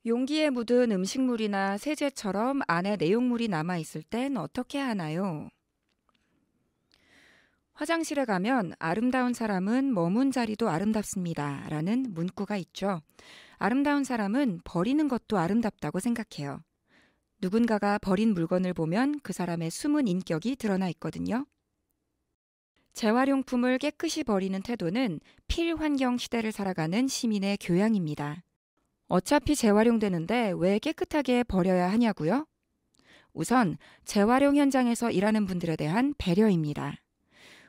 용기에 묻은 음식물이나 세제처럼 안에 내용물이 남아있을 땐 어떻게 하나요? 화장실에 가면 아름다운 사람은 머문 자리도 아름답습니다. 라는 문구가 있죠. 아름다운 사람은 버리는 것도 아름답다고 생각해요. 누군가가 버린 물건을 보면 그 사람의 숨은 인격이 드러나 있거든요. 재활용품을 깨끗이 버리는 태도는 필환경 시대를 살아가는 시민의 교양입니다. 어차피 재활용되는데 왜 깨끗하게 버려야 하냐고요? 우선 재활용 현장에서 일하는 분들에 대한 배려입니다.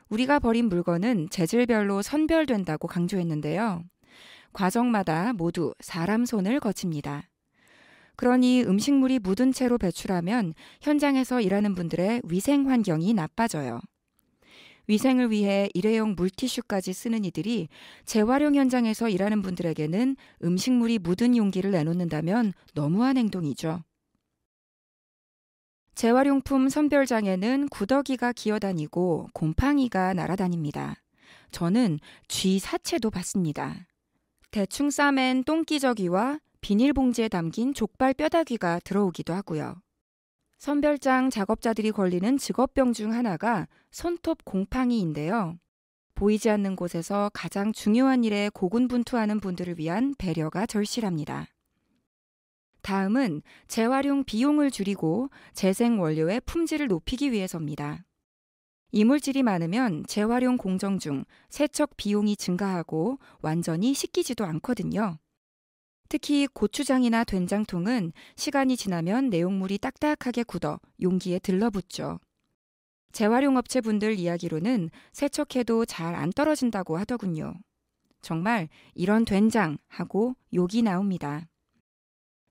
우리가 버린 물건은 재질별로 선별된다고 강조했는데요. 과정마다 모두 사람 손을 거칩니다. 그러니 음식물이 묻은 채로 배출하면 현장에서 일하는 분들의 위생 환경이 나빠져요. 위생을 위해 일회용 물티슈까지 쓰는 이들이 재활용 현장에서 일하는 분들에게는 음식물이 묻은 용기를 내놓는다면 너무한 행동이죠. 재활용품 선별장에는 구더기가 기어다니고 곰팡이가 날아다닙니다. 저는 쥐 사체도 봤습니다. 대충 싸맨 똥기저귀와 비닐봉지에 담긴 족발 뼈다귀가 들어오기도 하고요. 선별장 작업자들이 걸리는 직업병 중 하나가 손톱 곰팡이인데요. 보이지 않는 곳에서 가장 중요한 일에 고군분투하는 분들을 위한 배려가 절실합니다. 다음은 재활용 비용을 줄이고 재생 원료의 품질을 높이기 위해서입니다. 이물질이 많으면 재활용 공정 중 세척 비용이 증가하고 완전히 씻기지도 않거든요. 특히 고추장이나 된장통은 시간이 지나면 내용물이 딱딱하게 굳어 용기에 들러붙죠. 재활용업체 분들 이야기로는 세척해도 잘 안 떨어진다고 하더군요. 정말 이런 된장 하고 욕이 나옵니다.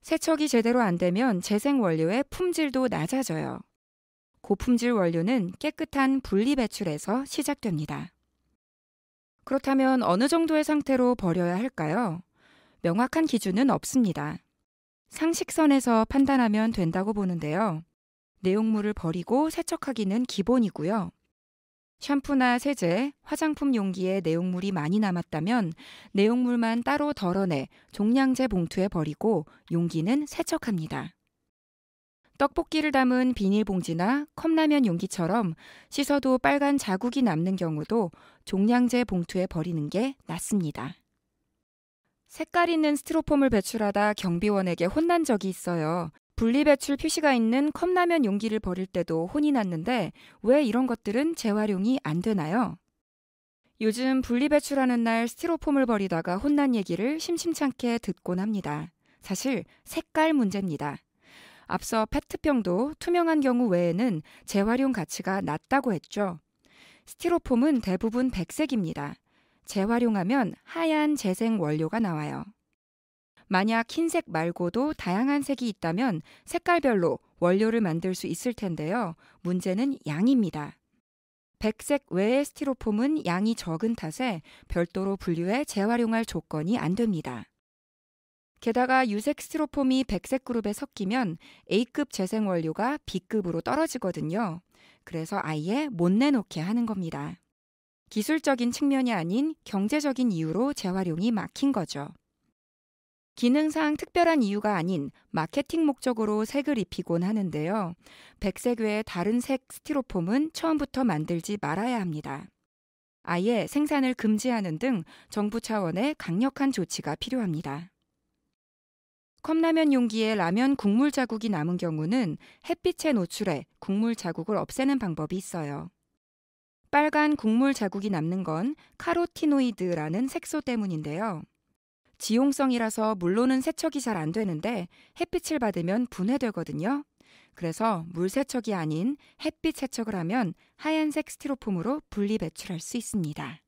세척이 제대로 안 되면 재생 원료의 품질도 낮아져요. 고품질 원료는 깨끗한 분리 배출에서 시작됩니다. 그렇다면 어느 정도의 상태로 버려야 할까요? 명확한 기준은 없습니다. 상식선에서 판단하면 된다고 보는데요. 내용물을 버리고 세척하기는 기본이고요. 샴푸나 세제, 화장품 용기에 내용물이 많이 남았다면 내용물만 따로 덜어내 종량제 봉투에 버리고 용기는 세척합니다. 떡볶이를 담은 비닐봉지나 컵라면 용기처럼 씻어도 빨간 자국이 남는 경우도 종량제 봉투에 버리는 게 낫습니다. 색깔 있는 스티로폼을 배출하다 경비원에게 혼난 적이 있어요. 분리배출 표시가 있는 컵라면 용기를 버릴 때도 혼이 났는데 왜 이런 것들은 재활용이 안 되나요? 요즘 분리배출하는 날 스티로폼을 버리다가 혼난 얘기를 심심찮게 듣곤 합니다. 사실 색깔 문제입니다. 앞서 페트병도 투명한 경우 외에는 재활용 가치가 낮다고 했죠. 스티로폼은 대부분 백색입니다. 재활용하면 하얀 재생 원료가 나와요. 만약 흰색 말고도 다양한 색이 있다면 색깔별로 원료를 만들 수 있을 텐데요. 문제는 양입니다. 백색 외의 스티로폼은 양이 적은 탓에 별도로 분류해 재활용할 조건이 안 됩니다. 게다가 유색 스티로폼이 백색 그룹에 섞이면 A급 재생 원료가 B급으로 떨어지거든요. 그래서 아예 못 내놓게 하는 겁니다. 기술적인 측면이 아닌 경제적인 이유로 재활용이 막힌 거죠. 기능상 특별한 이유가 아닌 마케팅 목적으로 색을 입히곤 하는데요. 백색 외에 다른 색 스티로폼은 처음부터 만들지 말아야 합니다. 아예 생산을 금지하는 등 정부 차원의 강력한 조치가 필요합니다. 컵라면 용기에 라면 국물 자국이 남은 경우는 햇빛에 노출해 국물 자국을 없애는 방법이 있어요. 빨간 국물 자국이 남는 건 카로티노이드라는 색소 때문인데요. 지용성이라서 물로는 세척이 잘 안 되는데 햇빛을 받으면 분해되거든요. 그래서 물 세척이 아닌 햇빛 세척을 하면 하얀색 스티로폼으로 분리 배출할 수 있습니다.